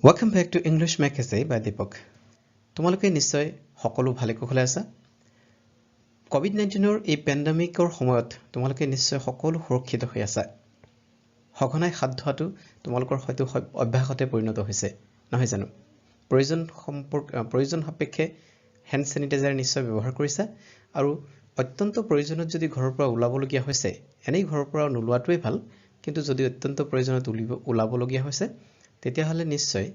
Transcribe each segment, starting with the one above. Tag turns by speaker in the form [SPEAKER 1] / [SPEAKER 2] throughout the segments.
[SPEAKER 1] Welcome back to English Mac Essay by Deepak. তোমালোকে নিশ্চয় সকলো ভালে কুশলে আছা কোভিড-19 এই পেণ্ডেমিকৰ সময়ত তোমালোকে নিশ্চয় সকলো সুৰক্ষিত হৈ আছা সঘনাই হাত ধোৱাটো তোমালোকৰ হয়তো অভ্যাসতে পৰিণত হৈছে নহয় জানো প্ৰয়োজন সাপেক্ষে হ্যান্ড স্যানিটাইজাৰ নিশ্চয় ব্যৱহাৰ কৰিছা আৰু অত্যন্ত প্ৰয়োজনত যদি ঘৰৰ পৰা ওলাবলগীয়া হৈছে এনেই ঘৰৰ পৰা নোলোৱাটোৱে ভাল কিন্তু যদি অত্যন্ত প্ৰয়োজনত ওলাবলগীয়া হৈছে তেতিয়াহলে নিশ্চয়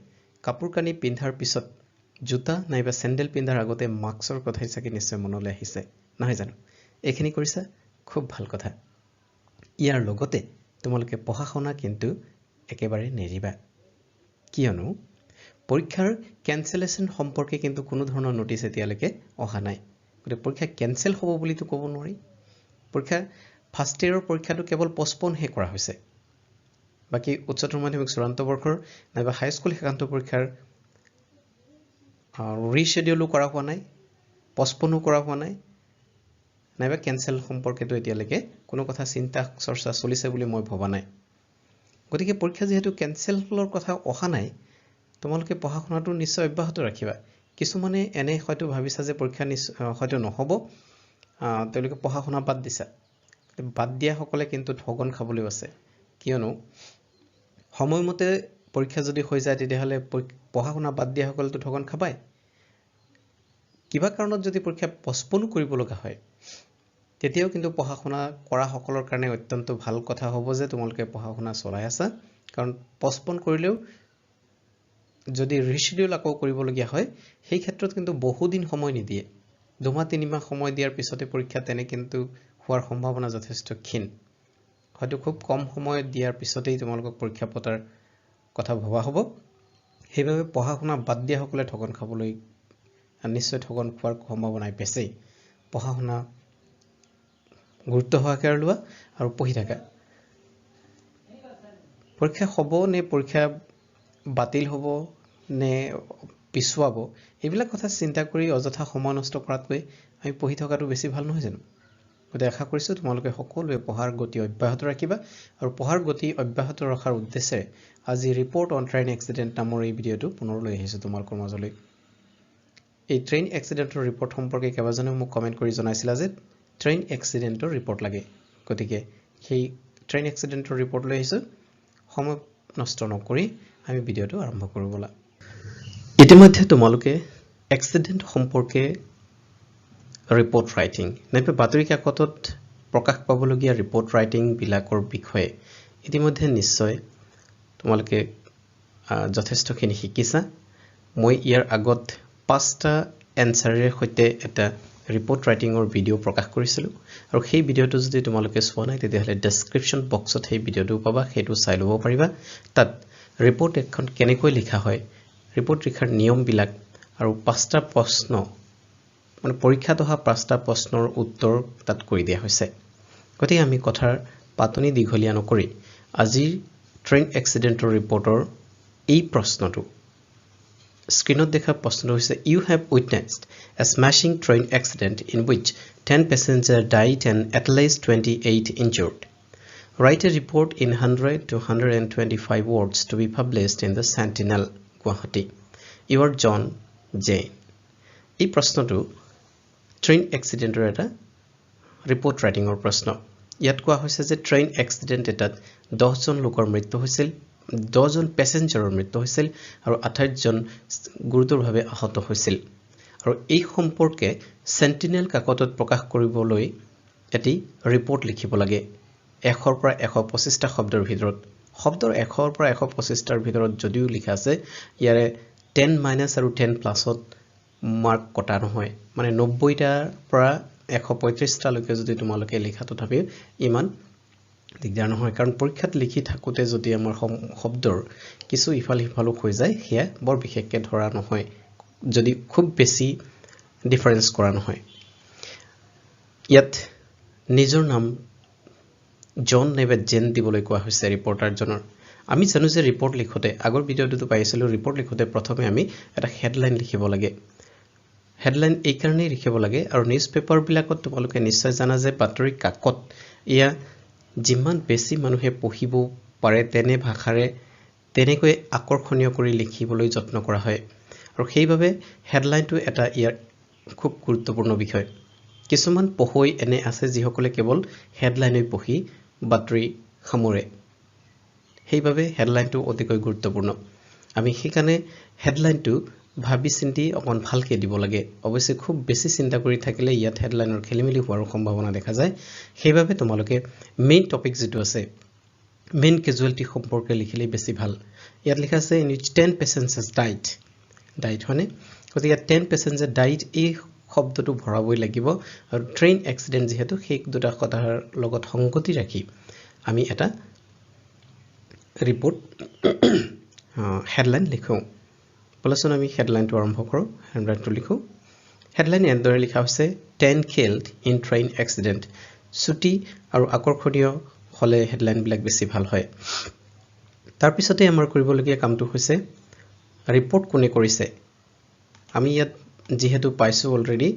[SPEAKER 1] কাপোৰ কানি পিন্ধাৰ পিছত জোতা নাইবা স্যান্ডেল পিন্ধাৰ আগতে মাস্কৰ কথাই চাগে নিশ্চয় মনলৈ আহিছে নহয় জানো এইখিনি কৰিছা খুব ভাল কথা ইয়াৰ লগতে তোমালোকে পঢ়া-শুনা কিন্তু একেবাৰে নেৰিবা কিয়নো পৰীক্ষাৰ ক্যান্সেলেশন সম্পৰ্কে কিন্তু কোনো ধৰণৰ নোটিছ এতিয়ালৈকে অহা নাই গতে পৰীক্ষা ক্যান্সেল হ'ব বুলি তো ক'ব নোৱাৰি পৰীক্ষা ফাৰ্ষ্ট ইয়াৰৰ পৰীক্ষাটো কেৱল পোষ্টপোন হে কৰা হৈছে বাকি উচ্চতৰ মাধ্যমিক চূড়ান্ত বৰ্ষৰ নাইবা হাই স্কুল শিক্ষান্ত পৰীক্ষাৰ ৰিশেডিউল কৰা হোৱা নাই পোষ্টপোনো কৰা হোৱা নাই নাইবা ক্যান্সেল সম্পৰ্কেটো এতিয়ালৈকে কোনো কথা চিন্তা চৰ্চা চলিছে বুলি মই ভবা নাই গতিকে পৰীক্ষা যেহেতু ক্যান্সেলৰ কথা অহা নাই তোমালোকে পঢ়া-শুনাটো নিশ্চয় অব্যাহত ৰাখিবা কিছুমানে এনে হয়তো ভাবিছা যে পৰীক্ষা হয়তো নহব তেওঁলোকে পঢ়া-শুনা বাদ দিছা বাদ দিয়া সকলে কিন্তু ঠগন খাবলৈ আছে কিয়নো সময়মতে পৰীক্ষা যদি হৈ যায় তেতিয়াহলে পঢ়া-শুনা বাদ দিয়া সকলটো ঠগন খাবাই কিবা কাৰণত যদি পৰীক্ষা পোষ্টপোন কৰিব লগা হয় তেতিয়াও কিন্তু পঢ়া-শুনা কৰা সকলৰ কাৰণে অত্যন্ত ভাল কথা হ'ব যে তোমালোকে পঢ়া-শুনা চলাই আছা কাৰণ পোষ্টপোন কৰিলেও যদি ৰিশেডিউল আকৌ কৰিবলগীয়া হয় সেই ক্ষেত্ৰত কিন্তু বহু দিন সময় নিদিয়ে দুমাহ তিনিমাহ সময় দিয়াৰ পিছতে পৰীক্ষা তেনে কিন্তু হোৱাৰ সম্ভাৱনা যথেষ্ট ক্ষীণ হয়তো খুব কম সময় দিয়াৰ পিছতেই তোমালোকক পৰীক্ষা পতাৰ কথা ভবা হ'ব সেইভাবে পঢ়া-শুনা বাদ দিয়া সকলে ঠগন খাবলৈ নিশ্চয় ঠগন খোৱাৰ সম্ভাৱনা বেছি পঢ়া-শুনা গুৰুত্ব সহকাৰে লোৱা আৰু পঢ়ি থাকা পৰীক্ষা হ'ব নে পৰীক্ষা বাতিল হ'ব নে পিছুৱাব এইবিলাক কথা চিন্তা কৰি অযথা সময় নষ্ট কৰাতকৈ আমি পঢ়ি থকাটো বেছি ভাল নহয় জানো গতিকে আশা কৰিছো তোমালোকে সকলোৱে পঢ়াৰ গতি অব্যাহত ৰাখিবা আৰু পঢ়াৰ গতি অব্যাহত ৰখাৰ উদ্দেশ্যে আজি ৰিপৰ্ট অন ট্ৰেইন এক্সিডেন্ট নামৰ এই ভিডিঅটো পুনৰ লৈ আহিছো তোমালোকৰ মাজলৈ এই ট্ৰেইন এক্সিডেন্টৰ ৰিপৰ্ট সম্পৰ্কে কেবাজনে মোক কমেন্ট কৰি জনাইছিল যে ট্ৰেইন এক্সিডেন্টৰ ৰিপৰ্ট লাগে গতিকে সেই ট্ৰেইন এক্সিডেন্টৰ ৰিপৰ্ট লৈ আহিছো সময় নষ্ট নকৰি আমি ভিডিঅটো আৰম্ভ কৰো বলা ইতিমধ্যে তোমালোকে এক্সিডেন্ট সম্পৰ্কে ৰিপৰ্ট ৰাইটিং নাইবা বাতৰি কাকতত প্ৰকাশ পাবলগীয়া ৰিপৰ্ট ৰাইটিং বিলাকৰ বিষয়ে ইতিমধ্যে নিশ্চয় তোমালোকে যথেষ্টখিনি শিকিছা মই ইয়াৰ আগত 5টা এনসাৰৰ সৈতে এটা ৰিপৰ্ট ৰাইটিংৰ ভিডিও প্ৰকাশ কৰিছিলো আৰু সেই ভিডিওটো যদি তোমালোকে চোৱা নাই তেতিয়াহলে ডেসক্ৰিপচন বক্সত সেই ভিডিওটো পাবা সেইটো চাই ল'ব পাৰিবা তাত ৰিপৰ্ট এখন কেনেকৈ লিখা হয় ৰিপৰ্ট লিখাৰ নিয়ম বিলাক আৰু 5টা প্ৰশ্ন মানে পৰীক্ষাত অহা 5টা প্ৰশ্নৰ উত্তৰ তাত কৰি দিয়া হৈছে গতিকে আমি কথাৰ পাতনি দীঘলীয়া নকৰি আজিৰ ট্ৰেইন এক্সিডেন্টৰ ৰিপৰ্টৰ এই প্ৰশ্নটো স্ক্ৰিনত দেখা প্ৰশ্নটো হৈছে you have witnessed a smashing train accident in which 10 passengers died and at least 28 injured write a report in 100 to 125 words to be published in the Sentinel Guwahati you are John J এই প্ৰশ্নটো train এক্সিডেন্টৰ এটা report ৰাইটিংৰ প্ৰশ্ন ইয়াত কোৱা হৈছে যে train accident এটাত 10 জন লোকৰ মৃত্যু হৈছিল 10 জন প্যাসেঞ্জাৰৰ মৃত্যু হৈছিল আৰু 28 জন গুৰুতৰভাৱে আহত হৈছিল আৰু এই সম্পৰ্কে সেন্টিনেল কাকতত প্ৰকাশ কৰিবলৈ এটি ৰিপৰ্ট লিখিব লাগে 100 পৰা 125টা শব্দৰ ভিতৰত শব্দৰ 100 পৰা 125টাৰ ভিতৰত যদিও লিখা আছে ইয়াৰে 10 মাইনাস আৰু 10 প্লাসত মাৰ্ক কটা নহয় মানে 90টাৰ পৰা 135টা লৈকে যদি তোমালোকে লিখা তথাপি ইমান দিগদাৰ নহয় কাৰণ পৰীক্ষাত লিখি থাকোতে যদি আমাৰ শব্দৰ কিছু ইফাল সিফাল হৈ যায় হিয়া বৰ বিশেষকে ধৰা নহয় যদি খুব বেছি ডিফাৰেন্স কৰা নহয় ইয়াত নিজৰ নাম জন নেবে জেন দিবলৈ কোৱা হৈছে ৰিপৰ্টাৰজনৰ আমি জানো যে ৰিপৰ্ট লিখোতে আগৰ ভিডিওটো পাইছিলো ৰিপৰ্ট লিখোতে প্ৰথমে আমি এটা হেডলাইন লিখিব লাগে হেডলাইন এই কাৰণেই লিখিব লাগে আৰু নিউজ পেপাৰ বিলাকত তোমালোকে নিশ্চয় জানা যে বাতৰি কাকত ইয়া যিমান বেছি মানুহে পঢ়িব পাৰে তেনে ভাষাৰে তেনেকৈ আকৰ্ষণীয় কৰি লিখিবলৈ যত্ন কৰা হয় আৰু সেইভাবে হেডলাইনটো এটা ইয়াৰ খুব গুৰুত্বপূৰ্ণ বিষয় কিছুমান পঢ়ুৱৈ এনে আছে যিসকলে কেৱল হেডলাইনই পঢ়ি বাতৰি সামৰে সেইভাবে হেডলাইনটো অতিকৈ গুৰুত্বপূৰ্ণ আমি সেইকাৰণে হেডলাইনটো ভাবি চিন্তি অকন ভালকে দিব লাগে অৱশ্যে খুব বেছি চিন্তা কৰি থাকিলে ইয়াত হেডলাইনৰ খেলিমেলি হোৱাৰ সম্ভাৱনা দেখা যায় সেইভাবে তোমালোকে মেইন টপিক যেটো আছে মেইন ক্যাজুয়ালিটি সম্পৰ্কে লিখিলে বেছি ভাল ইয়াত লিখা আছে in which 10 passengers died হয়নে গতিকে 10 passenger died এই শব্দটো ভৰাবই লাগিব আৰু ট্ৰেইন এক্সিডেন্ট যেহেতু সেই দুটা কথাৰ লগত সংগতি ৰাখি আমি এটা ৰিপৰ্ট হেডলাইন লিখো বলচোন আমি হেডলাইনটো আৰম্ভ কৰো হেডলাইনটো লিখো হেডলাইন এনেদৰে লিখা হৈছে 10 killed in train accident ছুটি আৰু আকৰ্ষণীয় হলে হেডলাইন বিলাক বেছি ভাল হয় তাৰ পিছতে আমাৰ কৰিবলগীয়া কামটো হৈছে ৰিপৰ্ট কোনে কৰিছে আমি ইয়াত যেহেতু পাইছো অলৰেডি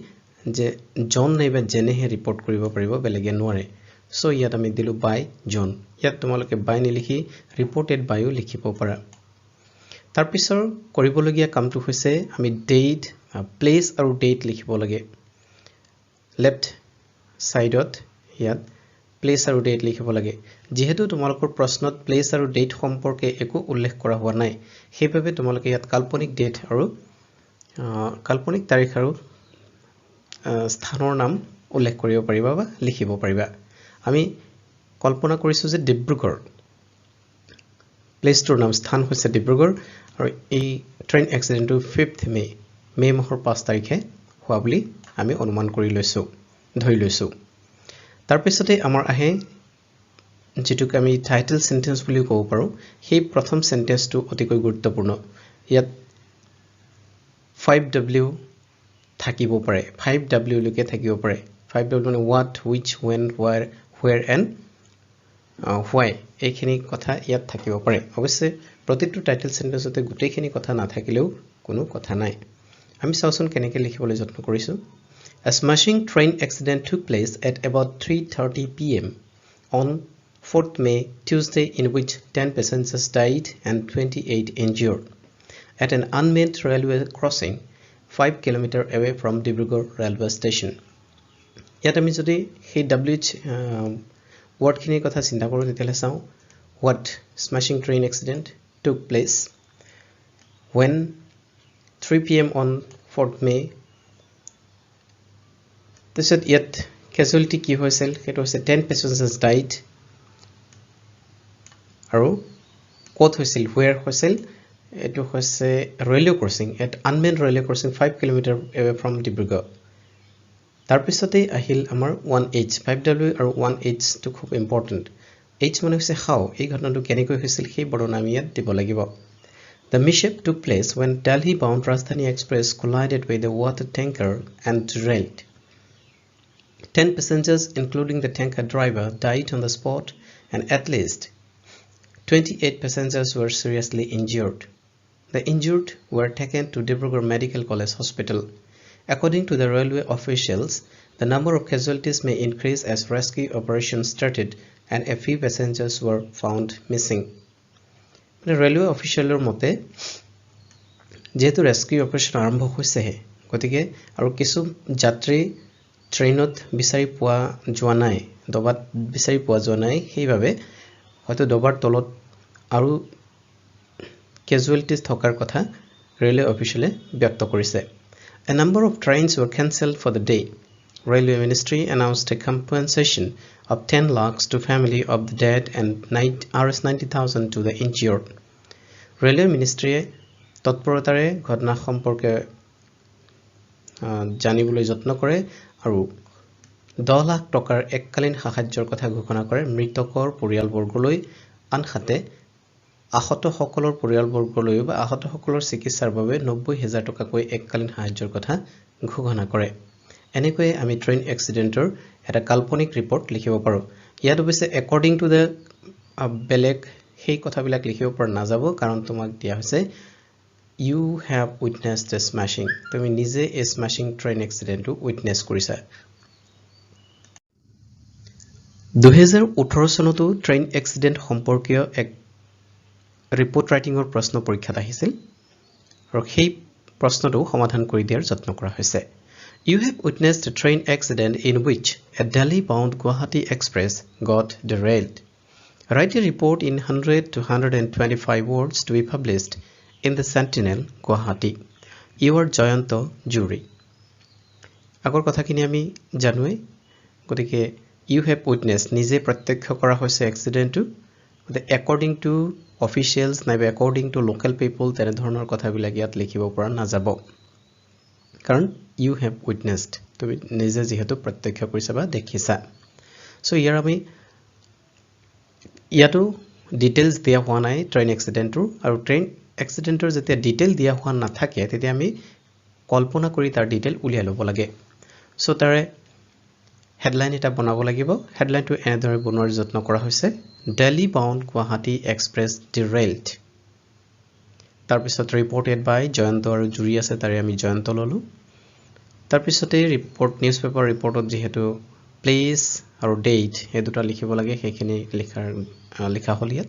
[SPEAKER 1] যে জন নাইবা জেনেহে ৰিপৰ্ট কৰিব পাৰিব বেলেগে নোৱাৰে সো ইয়াত আমি দিলো বাই জন ইয়াত তোমালোকে বাই নিলিখি ৰিপৰ্টেড বায়ো লিখিব পাৰা তাৰ পিছৰ কৰিবলগীয়া কামটো হৈছে আমি ডেট প্লেস আৰু ডেট লিখিব লাগে লেফট সাইডত ইয়াত প্লেস আৰু ডেট লিখিব লাগে যেহেতু তোমালোকৰ প্ৰশ্নত প্লেস আৰু ডেট সম্পৰ্কে একো উল্লেখ কৰা হোৱা নাই সেইভাবে তোমালোকে ইয়াত কাল্পনিক ডেট আৰু কাল্পনিক তাৰিখ আৰু স্থানৰ নাম উল্লেখ কৰিব পাৰিবা বা লিখিব পাৰিবা আমি কল্পনা কৰিছো যে ডিব্ৰুগড় প্লেসটোৰ নাম স্থান হৈছে ডিব্ৰুগড় আৰু এই ট্ৰেইন এক্সিডেন্টটো 5th মে মাহৰ 5 তাৰিখে হোৱা বুলি আমি অনুমান কৰি লৈছো ধৰি লৈছো তাৰ পিছতে আমাৰ আহে যেটুক আমি টাইটেল সেন্টেন্স বুলি ক'ব পাৰো সেই প্ৰথম সেন্টেন্সটো অতিকৈ গুৰুত্বপূৰ্ণ ইয়াত 5w থাকিব পাৰে 5w লৈকে থাকিব পাৰে 5w মানে what which when where and why এইখিনি কথা ইয়াত থাকিব পাৰে অৱশ্যে প্ৰতিটো টাইটেল সেন্টেন্সতে গোটেইখিনি কথা নাথাকিলেও কোনো কথা নাই আমি চাওচোন কেনেকৈ লিখিবলৈ যত্ন কৰিছো A smashing train accident took place at about 3:30 p.m. on 4th May, Tuesday, in which 10 passengers died and 28 injured at an unmanned railway crossing 5 km away from Dibrugarh railway station. Yet আমি যদি সেই WH word খিনিৰ কথা চিন্তা কৰো তেতিয়ালে চাও what smashing train accident took place when 3 p.m. on 4th May This yet casualty ki hoisel it was 10 passengers died aru kot hoisil where hoisil it was a railway crossing at unmanned railway crossing 5 km away from Dibrugarh tar pisote ahil amar 1h 5w aru 1h to khub important h mane hoise how ei ghotnato kenikoi hoisil sei borona ami yat dibo lagibo The mishap took place when Delhi bound Rajdhani Express collided with a water tanker and derailed 10 passengers, including the tanker driver, died on the spot and at least 28 passengers were seriously injured. The injured were taken to Dibrugarh Medical College Hospital. According to the railway officials, the number of casualties may increase as rescue operations started and a few passengers were found missing. The railway officialor mote jehetu rescue operation arambho hoisehe gotike aru kisu jatri ট্ৰেইনত বিচাৰি পোৱা যোৱা নাই দবাত বিচাৰি পোৱা যোৱা নাই সেইভাবে হয়তো দবাৰ তলত আৰু ক্যাজুয়ালিটিজ থকাৰ কথা ৰেলৱে অফিচিয়ালে ব্যক্ত কৰিছে A number of trains were cancelled for the day. Railway Ministry announced a compensation of 10 lakhs to family of the dead and Rs 90,000 to the injured. Railway Ministry তৎপৰতাৰে ঘটনা সম্পৰ্কে জানিবলৈ যত্ন কৰে আৰু 10 লাখ টকাৰ এককালীন সাহায্যৰ কথা ঘোষণা কৰে মৃতকৰ পৰিয়ালবৰ্গলৈ আনহাতে আহত সকলৰ পৰিয়ালবৰ্গলৈ বা আহত সকলৰ চিকিৎসাৰ বাবে 90,000 টকাকৈ এককালীন সাহায্যৰ কথা ঘোষণা কৰে এনেকৈ আমি ট্ৰেইন এক্সিডেন্টৰ এটা কাল্পনিক ৰিপৰ্ট লিখিব পাৰো ইয়াত অৱশ্যে according to the বেলেগ সেই কথাবিলাক লিখিব পৰা নাযাব কাৰণ তোমাক দিয়া হৈছে You have witnessed a smashing. তুমি নিজে a smashing train accident to witness কৰিছা 2018 চনতো ট্ৰেইন এক্সিডেন্ট সম্পৰ্কীয় এক ৰিপৰ্ট ৰাইটিঙৰ প্ৰশ্ন পৰীক্ষাত আহিছিল আৰু সেই প্ৰশ্নটো সমাধান কৰি দিয়াৰ যত্ন কৰা হৈছে You have witnessed a train accident in which a Delhi-bound Guwahati Express got derailed. Write a report in 100 to 125 words to be published in the Sentinel, Guwahati. You are Jayanto Jury. আগৰ কথাখিনি আমি জানোৱে গতিকে you have witnessed নিজে প্ৰত্যক্ষ কৰা হৈছে এক্সিডেন্টটো according to officials নাইবা according to local people তেনে ধৰণৰ কথাবিলাক ইয়াত লিখিব পৰা নাযাব কাৰণ you have witnessed তুমি নিজে যেহেতু প্ৰত্যক্ষ কৰিছা বা দেখিছা সো ইয়াৰ আমি ইয়াতো ডিটেইলছ দিয়া হোৱা নাই ট্ৰেইন এক্সিডেন্টৰ আৰু ট্ৰেইন এক্সিডেন্টৰ যেতিয়া ডিটেইল দিয়া হোৱা নাথাকে তেতিয়া আমি কল্পনা কৰি তাৰ ডিটেইল উলিয়াই ল'ব লাগে সো তাৰে হেডলাইন এটা বনাব লাগিব হেডলাইনটো এনেদৰে বনোৱাৰ যত্ন কৰা হৈছে Delhi bound Guwahati Express derailed তাৰ পিছত ৰিপৰ্টেড বাই জয়ন্ত আৰু জুৰি আছে তাৰে আমি জয়ন্ত ললো তাৰ পিছতে ৰিপৰ্ট নিউজপেপাৰ ৰিপৰ্টত যেহেতু প্লেস আৰু ডেট এই দুটা লিখিব লাগে সেইখিনি লিখা হ'ল ইয়াত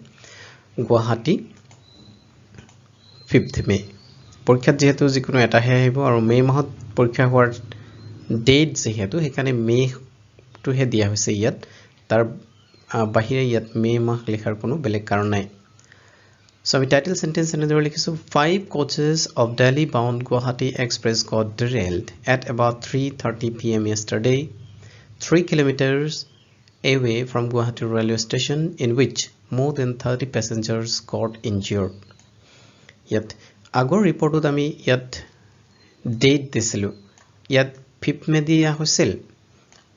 [SPEAKER 1] গুৱাহাটী 5th মে পৰীক্ষাত যেহেতু যিকোনো এটাহে আহিব আৰু মে মাহত পৰীক্ষা হোৱাৰ ডেট যেহেতু সেইকাৰণে মে টোহে দিয়া হৈছে ইয়াত তাৰ বাহিৰে ইয়াত মে মাহ লিখাৰ কোনো বেলেগ কাৰণ নাই So, we title sentence another like so 5 coaches of Delhi bound Guwahati Express got derailed at about 3:30 p.m. yesterday 3 kilometers away from Guwahati railway station in which more than 30 passengers got injured. Yet agor reportot ami yat date disilu yat 5th May dia hosil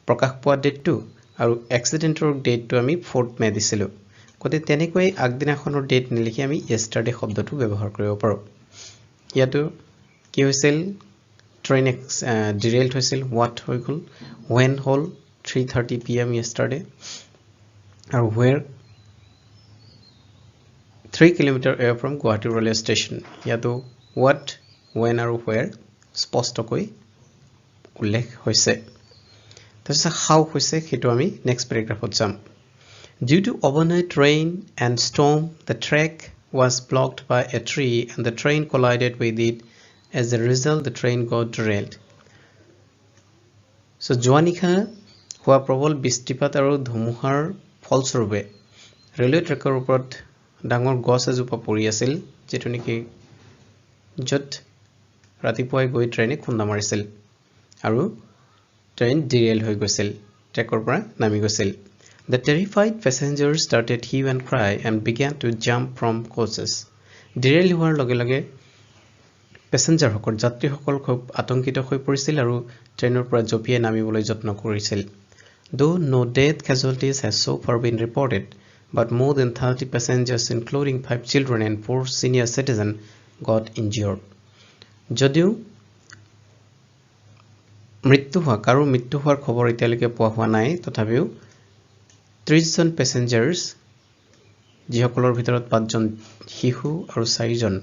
[SPEAKER 1] prakash poa date to aru accidentor date to ami 4th May disilu কোতে তেনেকৈ আগদিনাখনৰ date নিলিখি আমি yesterday শব্দটো ব্যৱহাৰ কৰিব পাৰো ইয়াতো কি হৈছিল train ডিৰেইলড হৈছিল what হৈ গল when হল 3:30 pm yesterday আৰু where 3 kilometer away from Guwahati railway station ইয়াতো what when আৰু where স্পষ্টকৈ উল্লেখ হৈছে তাৰপিছত how হৈছে সেইটো আমি নেক্সট পেৰাগ্ৰাফত যাম Due to overnight rain and storm, the track was blocked by a tree and the train collided with it. As a result, the train got derailed. So, Joanika, who are probable bistipat aru dhumuhar falsrube, railway tracker upot dangor gos ajupa pori asil, jetu niki jot ratipuai goi train e khunda marisil. Aru train derail hoi goisil, tracker pora nami goisil. The terrified passengers started hue and cry and began to jump from coaches. Derail hoar loge loge passenger hokol jatri hokol khub atonkito hoi porisil aru trainor pora jopie namiboloi jotno korisil. Though no death casualties has so far been reported, but more than 30 passengers including 5 children and 4 senior citizens got injured. Jodio mrityu hoa karu mrityu hoar khobor etialeke poa hoa nai tothabiu 30 জন প্যাসেঞ্জাৰ্স যিসকলৰ ভিতৰত 5 জন শিশু আৰু 4 জন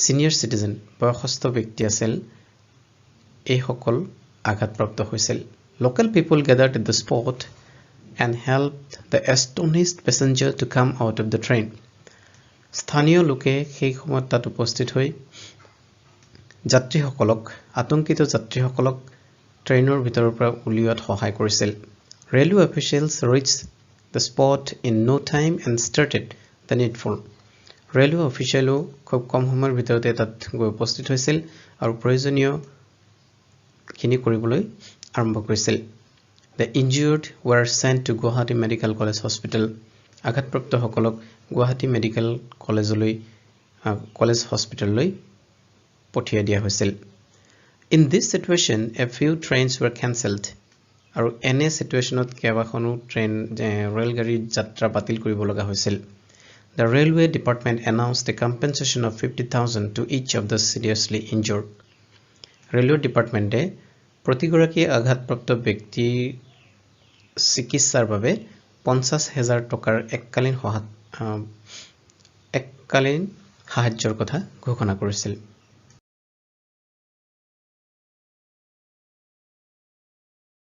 [SPEAKER 1] senior citizen বয়সস্থ ব্যক্তি আছিল এই সকল আঘাতপ্ৰাপ্ত হৈছিল local people gathered at the spot and helped the astonished passenger to come out of the train স্থানীয় লোকে সেই সময়ত তাত উপস্থিত হৈ যাত্ৰীসকলক আতংকিত যাত্ৰীসকলক ট্ৰেইনৰ ভিতৰৰ পৰা উলিওৱাত সহায় কৰিছিল Railway officials reached the spot in no time and started the needful. Railway officials খুব কম সময়ৰ ভিতৰতে তাত গৈ উপস্থিত হৈছিল আৰু প্ৰয়োজনীয় খিনি কৰিবলৈ আৰম্ভ কৰিছিল The injured were sent to Guwahati Medical College Hospital. আঘাতপ্ৰাপ্ত সকলক গুৱাহাটী মেডিকেল কলেজ হস্পিটেললৈ পঠিয়াই দিয়া হৈছিল In this situation a few trains were cancelled. আৰু এনে সিচুৱেচনত কেবাখনো ট্ৰেইন ৰেলগাড়ী যাত্ৰা বাতিল কৰিব লগা হৈছিল The railway department announced a compensation of 50,000 to each of the seriously injured. Railway department প্ৰতিগৰাকী আঘাতপ্ৰাপ্ত ব্যক্তি চিকিৎসাৰ বাবে 50,000 টকাৰ এককালীন সাহায্যৰ কথা ঘোষণা কৰিছিল